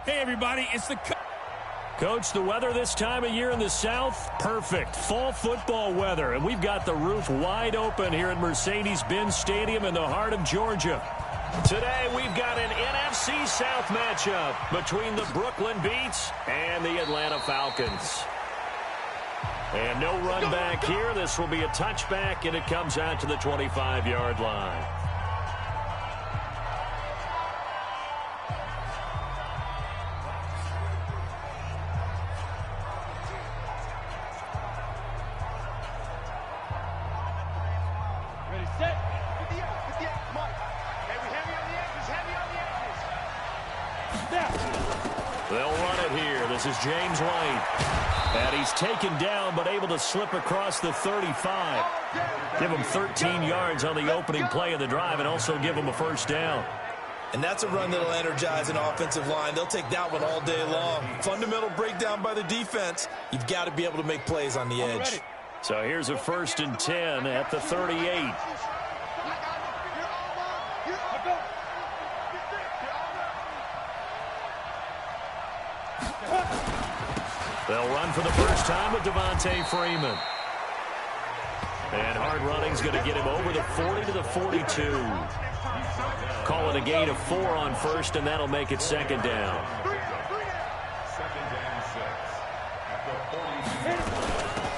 Hey, everybody, it's the... Coach, the weather this time of year in the South, perfect. Fall football weather, and we've got the roof wide open here at Mercedes-Benz Stadium in the heart of Georgia. Today, we've got an NFC South matchup between the Brooklyn Beats and the Atlanta Falcons. And no run back here. This will be a touchback, and it comes out to the 25-yard line. They'll run it here. This is James White. And he's taken down but able to slip across the 35. Give him 13 yards on the opening play of the drive and also give him a first down. And that's a run that'll energize an offensive line. They'll take that one all day long. Fundamental breakdown by the defense. You've got to be able to make plays on the edge. So here's a 1st and 10 at the 38. They'll run for the first time with Devontae Freeman. And hard running's going to get him over the 40 to the 42. Call it a gain of 4 on first, and that'll make it 2nd down.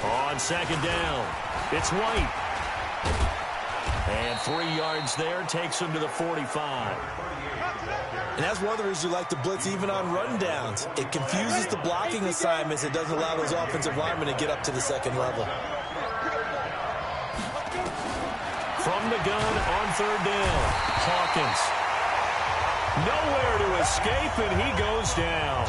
On 2nd down, it's White. And 3 yards there takes him to the 45. And that's one of the reasons you like to blitz even on rundowns. It confuses the blocking assignments. It doesn't allow those offensive linemen to get up to the 2nd level. From the gun on 3rd down, Hawkins. Nowhere to escape, and he goes down.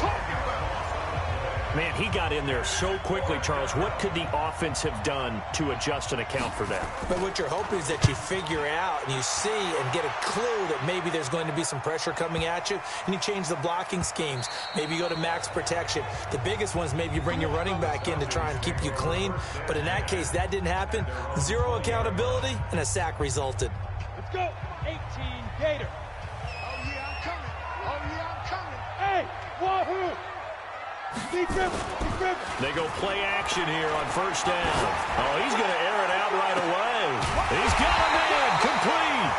Man, he got in there so quickly, Charles. What could the offense have done to adjust and account for that? But what you're hoping is that you figure out and you see and get a clue that maybe there's going to be some pressure coming at you, and you change the blocking schemes. Maybe you go to max protection. The biggest one is maybe you bring your running back in to try and keep you clean. But in that case, that didn't happen. 0 accountability, and a sack resulted. Let's go. 18 Gator. Oh, yeah, I'm coming. Oh, yeah, I'm coming. Hey, wahoo! They go play action here on 1st down. Oh, he's going to air it out right away. He's got a man complete.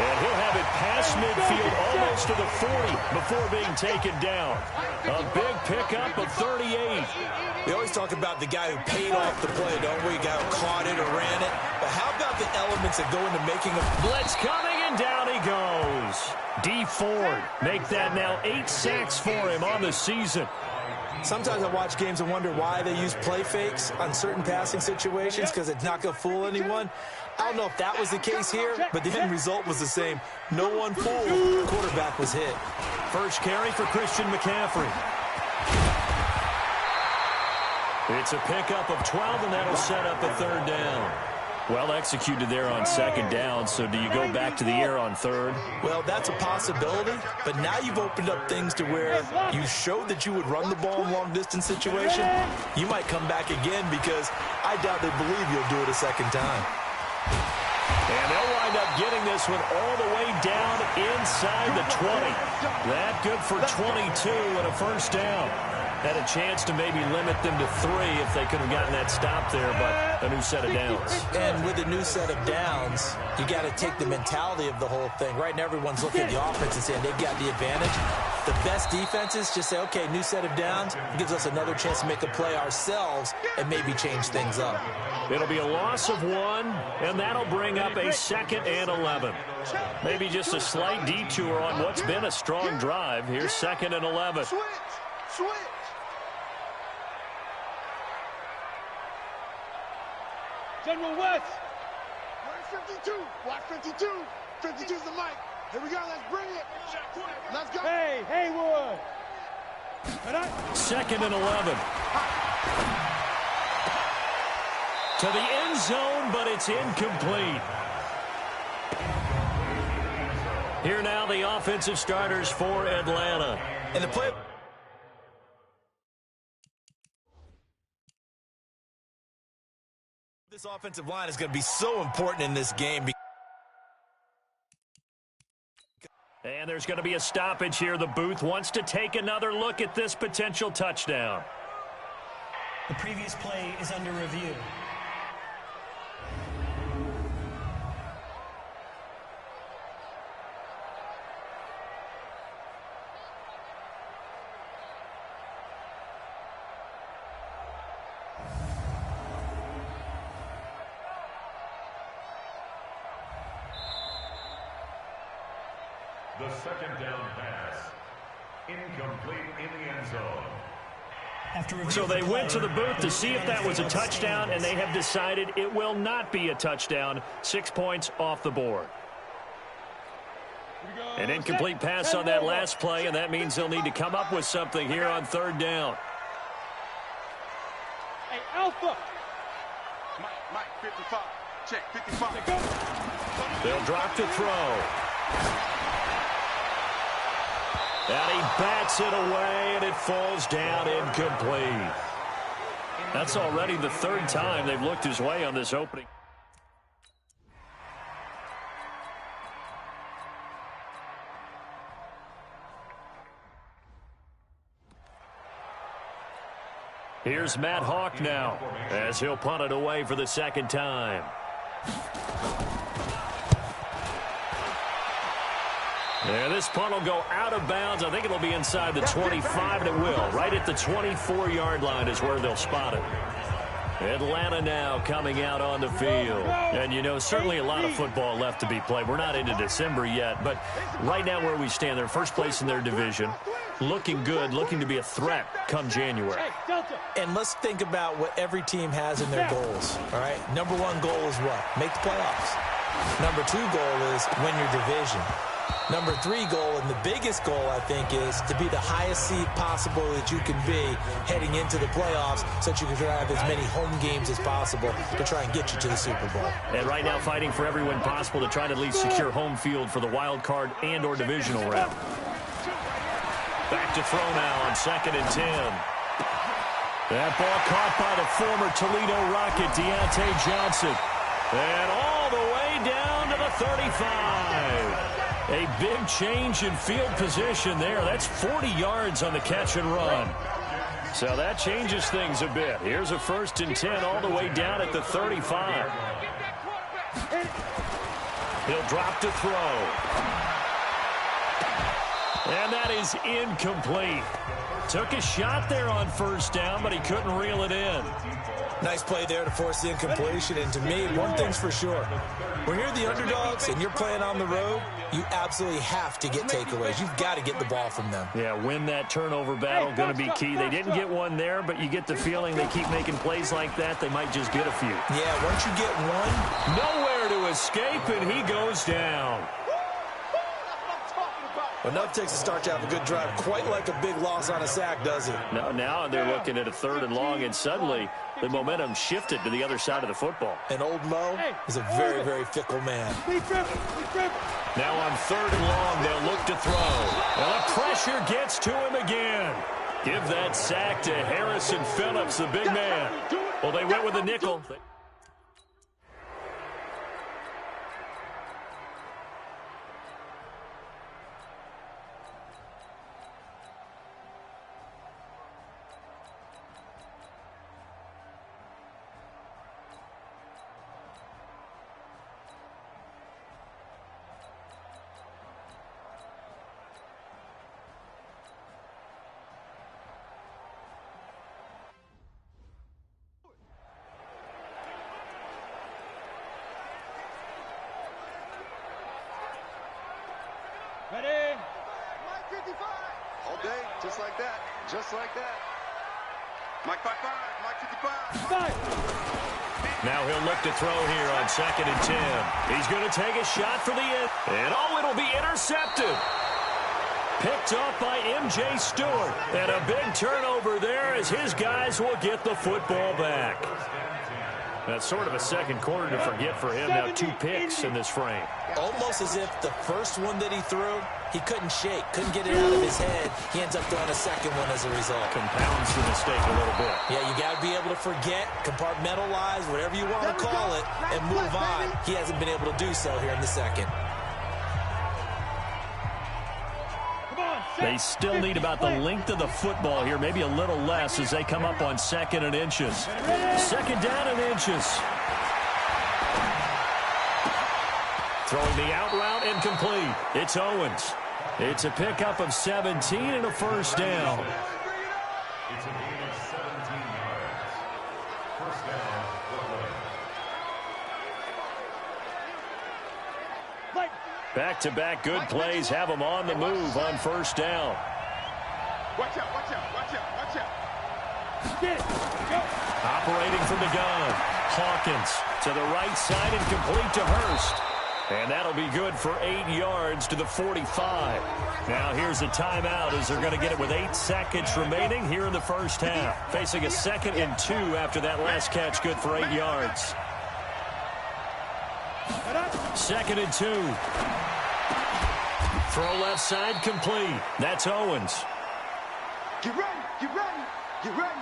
And he'll have it past midfield almost to the 40 before being taken down. A big pickup of 38. We always talk about the guy who paid off the play, don't we? The guy who caught it or ran it. But how about the elements that go into making a blitz coming, and down he goes. D. Ford make that now 8 sacks for him on the season. Sometimes I watch games and wonder why they use play fakes on certain passing situations, because it's not going to fool anyone. I don't know if that was the case here, but the end result was the same. No one fooled. The quarterback was hit. First carry for Christian McCaffrey. It's a pickup of 12, and that'll set up a 3rd down. Well executed there on 2nd down, so do you go back to the air on 3rd? Well, that's a possibility, but now you've opened up things to where you showed that you would run the ball in long-distance situation. You might come back again because I doubt they believe you'll do it a 2nd time. And they'll wind up getting this one all the way down inside the 20. That good for 22 and a 1st down. Had a chance to maybe limit them to 3 if they could have gotten that stop there, but a new set of downs. And with a new set of downs, you got to take the mentality of the whole thing. Right now, everyone's looking at the offense and saying they've got the advantage. The best defenses just say, okay, new set of downs, gives us another chance to make a play ourselves and maybe change things up. It'll be a loss of 1, and that'll bring up a 2nd and 11. Maybe just a slight detour on what's been a strong drive. Here's 2nd and 11. Switch. General West. Where's 52? Watch 52. 52's the mic. Here we go. Let's bring it. Let's go. Hey, Haywood. 2nd and 11. To the end zone, but it's incomplete. Here now the offensive starters for Atlanta. And the play... This offensive line is going to be so important in this game. And there's going to be a stoppage here. The booth wants to take another look at this potential touchdown. The previous play is under review. The second down pass, incomplete in the end zone. So they went to the booth to see if that was a touchdown, and they have decided it will not be a touchdown. 6 points off the board. An incomplete pass on that last play, and that means they'll need to come up with something here on third down. Hey, Alpha. Mike, 55. Check, 55. They'll drop to throw. And he bats it away, and it falls down incomplete. That's already the third time they've looked his way on this opening. Here's Matt Hawk now, as he'll punt it away for the second time. Yeah, this punt will go out of bounds. I think it'll be inside the 25, and it will. Right at the 24-yard line is where they'll spot it. Atlanta now coming out on the field. And, you know, certainly a lot of football left to be played. We're not into December yet, but right now where we stand, they're first place in their division. Looking good, looking to be a threat come January. And let's think about what every team has in their goals, all right? Number one goal is what? Make the playoffs. Number two goal is win your division. Number three goal, and the biggest goal, I think, is to be the highest seed possible that you can be heading into the playoffs so that you can have as many home games as possible to try and get you to the Super Bowl. And right now fighting for every win possible to try to at least secure home field for the wild card and or divisional round. Back to throw now on 2nd and 10. That ball caught by the former Toledo Rocket, Deontay Johnson. And all the way down to the 35. A big change in field position there. That's 40 yards on the catch and run. So that changes things a bit. Here's a 1st and 10 all the way down at the 35. He'll drop to throw. And that is incomplete. Took a shot there on 1st down, but he couldn't reel it in. Nice play there to force the incompletion. And to me, one thing's for sure. When you're the underdogs and you're playing on the road, you absolutely have to get takeaways. You've got to get the ball from them. Yeah, win that turnover battle, going to be key. They didn't get one there, but you get the feeling they keep making plays like that, they might just get a few. Yeah, once you get one. Nowhere to escape, and he goes down. Enough takes to start to have a good drive. Quite like a big loss on a sack, does it? No, now they're looking at a 3rd and long, and suddenly the momentum shifted to the other side of the football. And old Mo is a very, very fickle man. Now on 3rd and long, they'll look to throw. And the pressure gets to him again. Give that sack to Harrison Phillips, the big man. Well, they went with a nickel. Ready? Mike 55. All day, just like that. Just like that. Mike 55. Mike 55. Now he'll look to throw here on 2nd and 10. He's going to take a shot for the end. And it'll be intercepted. Picked up by M.J. Stewart. And a big turnover there as his guys will get the football back. That's sort of a second quarter to forget for him. Now 2 picks in this frame. Almost as if the first one that he threw, he couldn't shake, couldn't get it out of his head. He ends up throwing a second one as a result. Compounds the mistake a little bit. Yeah, you got to be able to forget, compartmentalize, whatever you want to call it, and move on. He hasn't been able to do so here in the second. They still need about the length of the football here, maybe a little less as they come up on 2nd and inches. 2nd down and inches. Throwing the out route and complete. It's Owens. It's a pickup of 17 and a first down. It's a gain of 17 yards. First down, Brooklyn. Back-to-back good plays have them on the move on first down. Watch out, watch out, watch out, watch out. Get it. Go. Operating from the gun. Hawkins to the right side and complete to Hurst. And that'll be good for 8 yards to the 45. Now here's a timeout as they're going to get it with 8 seconds remaining here in the first half. Facing a 2nd and 2 after that last catch, good for 8 yards. 2nd and 2. Throw left side complete. That's Owens. Get ready, get ready, get ready.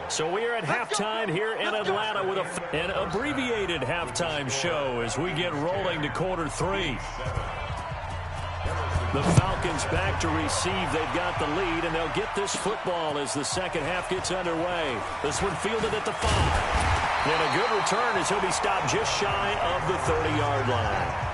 So we are at halftime here in Atlanta with an abbreviated halftime show as we get rolling to quarter 3. The Falcons back to receive. They've got the lead, and they'll get this football as the second half gets underway. This one fielded at the 5. And a good return as he'll be stopped just shy of the 30-yard line.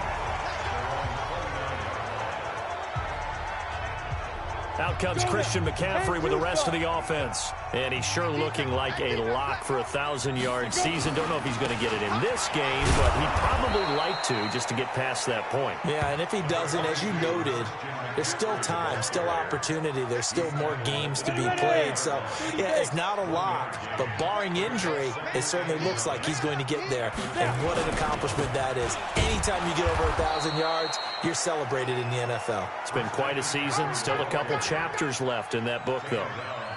Out comes Christian McCaffrey with the rest of the offense. And he's sure looking like a lock for a 1,000-yard season. Don't know if he's going to get it in this game, but he'd probably like to just to get past that point. Yeah, and if he doesn't, as you noted, there's still time, still opportunity. There's still more games to be played. So, yeah, it's not a lock, but barring injury, it certainly looks like he's going to get there. And what an accomplishment that is. Anytime you get over 1,000 yards, you're celebrated in the NFL. It's been quite a season. Still a couple chapters left in that book, though.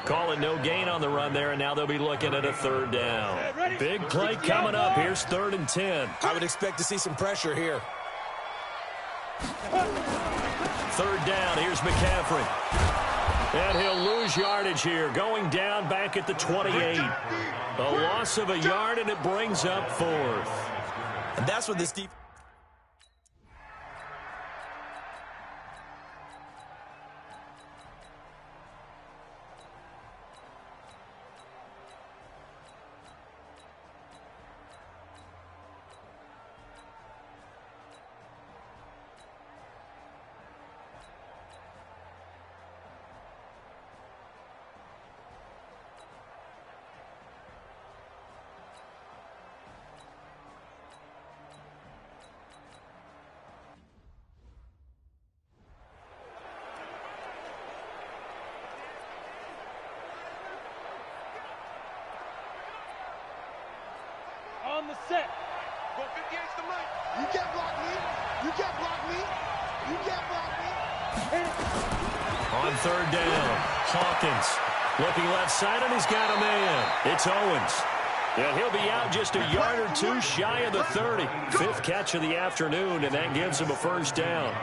Call it no gain on the run there, and now they'll be looking at a 3rd down. Big play coming up. Here's 3rd and 10. I would expect to see some pressure here. 3rd down. Here's McCaffrey. And he'll lose yardage here. Going down back at the 28. A loss of a yard, and it brings up 4th. And that's what this defense... On the set. Go 58's the mic. You can't block me. You can't block me. You can't block me. On 3rd down, Hawkins looking left side, and he's got a man. It's Owens. And he'll be out just a yard or 2 shy of the 30. 5th catch of the afternoon, and that gives him a 1st down.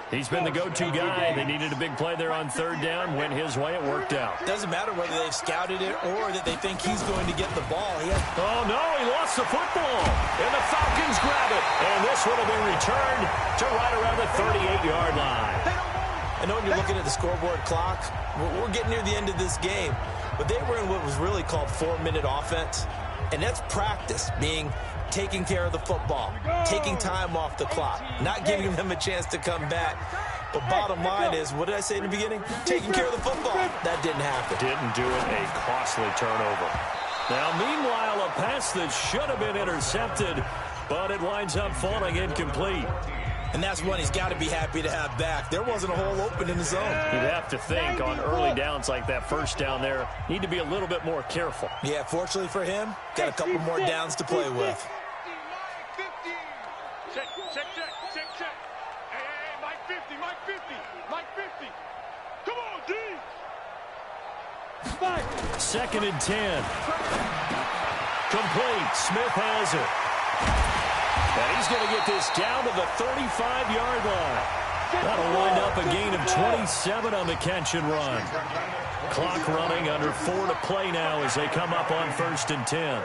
He's been the go-to guy. They needed a big play there on 3rd down. Went his way. It worked out. Doesn't matter whether they've scouted it or that they think he's going to get the ball. Oh, no, he lost the football. And the Falcons grab it. And this one will be returned to right around the 38-yard line. I know when you're looking at the scoreboard clock, we're getting near the end of this game. But they were in what was really called 4-minute offense. And that's practice, being taking care of the football, taking time off the clock, not giving them a chance to come back. But bottom line is, what did I say in the beginning? Taking care of the football. That didn't happen. Didn't do it. A costly turnover. Now, meanwhile, a pass that should have been intercepted, but it winds up falling incomplete. And that's one he's got to be happy to have back. There wasn't a hole open in the zone. You'd have to think on early downs like that 1st down there, need to be a little bit more careful. Yeah, fortunately for him, got a couple more downs to play with. Check. Hey, Mike 50, Mike 50, Mike 50. Come on, D. 2nd and 10. Complete. Smith has it. And he's going to get this down to the 35-yard line. That'll wind up a gain of 27 on the catch and run. Clock running, under 4 to play now as they come up on 1st and 10.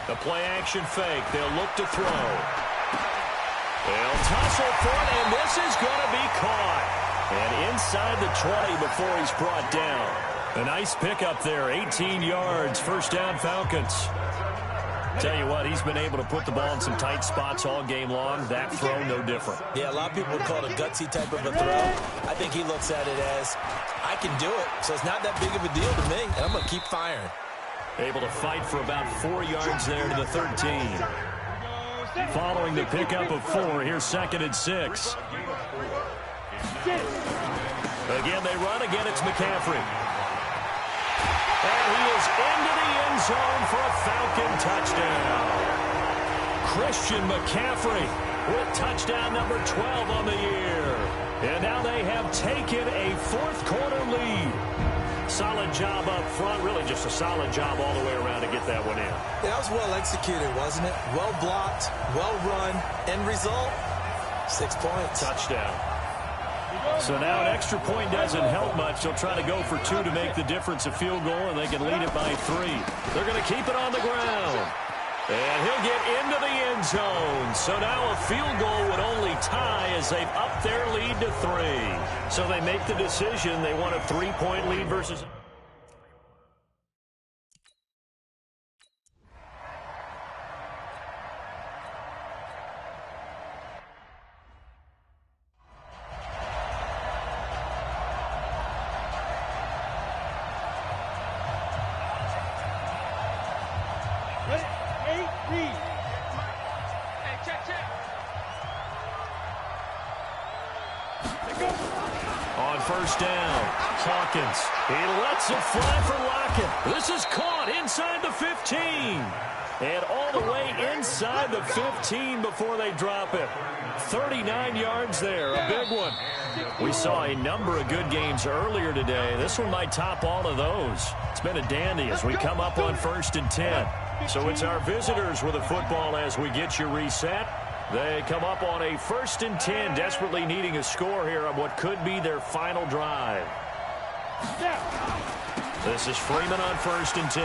The play action fake. They'll look to throw. They'll tussle for it, and this is going to be caught. And inside the 20 before he's brought down. A nice pickup there, 18 yards, first down Falcons. Tell you what, he's been able to put the ball in some tight spots all game long. That throw, no different. Yeah, a lot of people would call it a gutsy type of a throw. I think he looks at it as, I can do it, so it's not that big of a deal to me, and I'm going to keep firing. Able to fight for about 4 yards there to the 13. Following the pickup of 4, here's 2nd and 6. Again, they run. Again, it's McCaffrey. And he is into the end zone for a Falcon touchdown. Christian McCaffrey with touchdown number 12 on the year. And now they have taken a fourth-quarter lead. Solid job up front. Really just a solid job all the way around to get that one in. That was well executed, wasn't it? Well blocked, well run. End result, 6 points. Touchdown. So now an extra point doesn't help much. They'll try to go for 2 to make the difference a field goal, and they can lead it by 3. They're going to keep it on the ground. And he'll get into the end zone. So now a field goal would only tie as they've upped their lead to 3. So they make the decision. They want a 3-point lead versus... On first down, Hawkins. He lets it fly for Lockett. This is caught inside the 15. And all the way inside the 15 before they drop it. 39 yards there, a big one. We saw a number of good games earlier today. This one might top all of those. It's been a dandy as we come up on 1st and 10. So it's our visitors with the football as we get you reset. They come up on a 1st and 10, desperately needing a score here on what could be their final drive. This is Freeman on 1st and 10.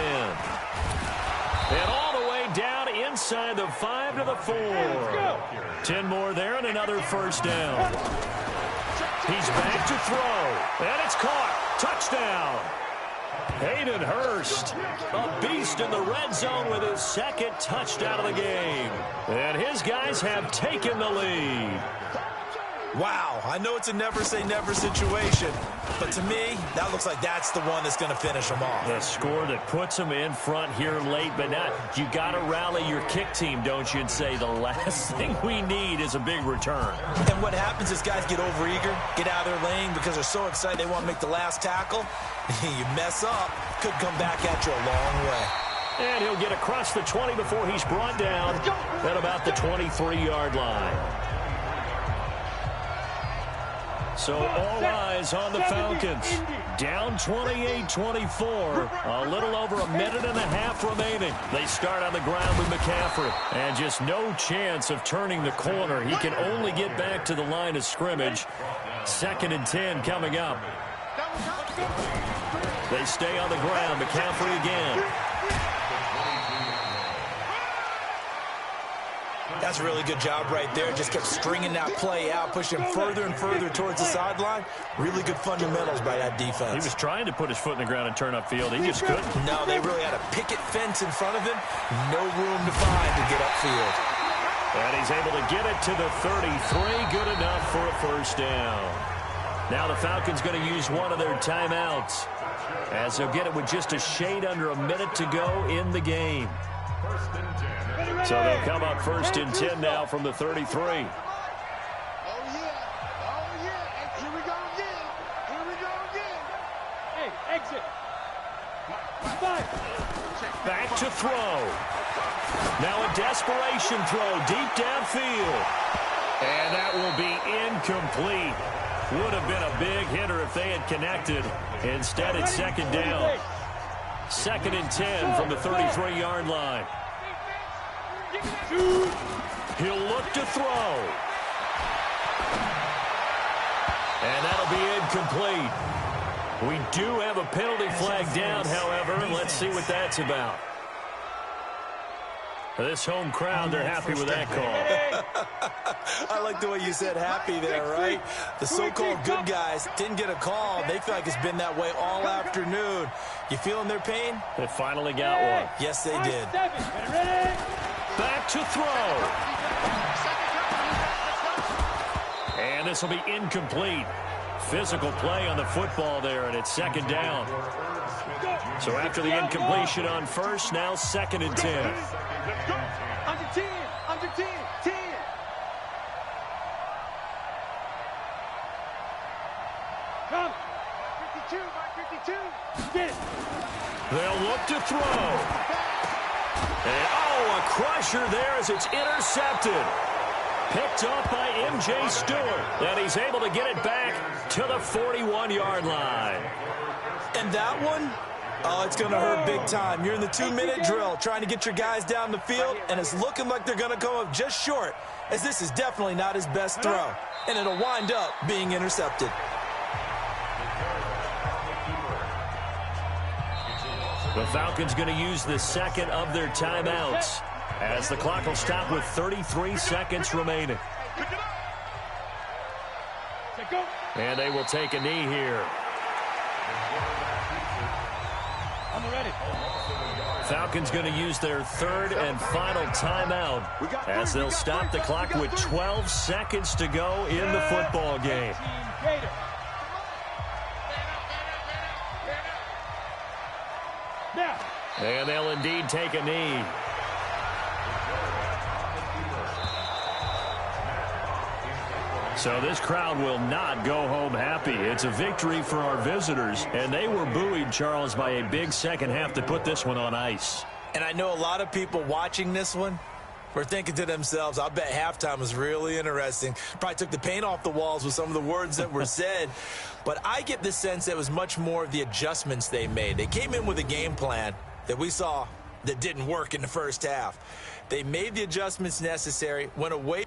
And all the way down inside the 5 to the 4. 10 more there and another first down. He's back to throw. And it's caught. Touchdown. Hayden Hurst, a beast in the red zone with his 2nd touchdown of the game. And his guys have taken the lead. Wow, I know it's a never-say-never situation, but to me, that looks like that's the one that's going to finish them off. The score that puts them in front here late, but not. You got to rally your kick team, don't you, and say the last thing we need is a big return. And what happens is guys get overeager, get out of their lane because they're so excited they want to make the last tackle. You mess up, could come back at you a long way. And he'll get across the 20 before he's brought down at about the 23-yard line. So all eyes on the Falcons. Down 28-24. A little over a minute and a half remaining. They start on the ground with McCaffrey. And just no chance of turning the corner. He can only get back to the line of scrimmage. 2nd and 10 coming up. They stay on the ground. McCaffrey again. That's a really good job right there. Just kept stringing that play out, pushing further and further towards the sideline. Really good fundamentals by that defense. He was trying to put his foot in the ground and turn upfield. He just couldn't. No, they really had a picket fence in front of him. No room to find to get upfield. And he's able to get it to the 33. Good enough for a first down. Now the Falcons going to use one of their timeouts, as they'll get it with just a shade under a minute to go in the game. So they'll come up 1st and 10 now from the 33. Oh, yeah. And here we go again. Here we go again. Hey, exit. Back to throw. Now a desperation throw deep downfield. And that will be incomplete. Would have been a big hitter if they had connected. Instead, it's 2nd down. 2nd and 10 from the 33-yard line. He'll look to throw. And that'll be incomplete. We do have a penalty flag down, however, and let's see what that's about. This home crowd, they're happy with that call. I like the way you said happy there, right? The so-called good guys didn't get a call. They feel like it's been that way all afternoon. You feeling their pain? They finally got one. Yes, they did. Back to throw. And this will be incomplete. Physical play on the football there, and it's second down. So after the incompletion on first, now 2nd and 10. Under 10, under 10, 10. Come. 52, by 52. Get it. They'll look to throw. And, oh, a crusher there as it's intercepted. Picked up by M.J. Stewart. And he's able to get it back to the 41-yard line. And that one, oh, it's going to hurt big time. You're in the 2-minute drill trying to get your guys down the field, and it's looking like they're going to come up just short, as this is definitely not his best throw. And it'll wind up being intercepted. The Falcons going to use the second of their timeouts, as the clock will stop with 33 seconds remaining. And they will take a knee here. I'm ready. Falcons going to use their third and final timeout, as they'll stop the clock with 12 seconds to go in the football game. And they'll indeed take a knee. So this crowd will not go home happy. It's a victory for our visitors, and they were buoyed, Charles, by a big second half to put this one on ice. And I know a lot of people watching this one were thinking to themselves, I bet halftime was really interesting. Probably took the paint off the walls with some of the words that were said. But I get the sense that it was much more of the adjustments they made. They came in with a game plan that we saw that didn't work in the first half. They made the adjustments necessary, went away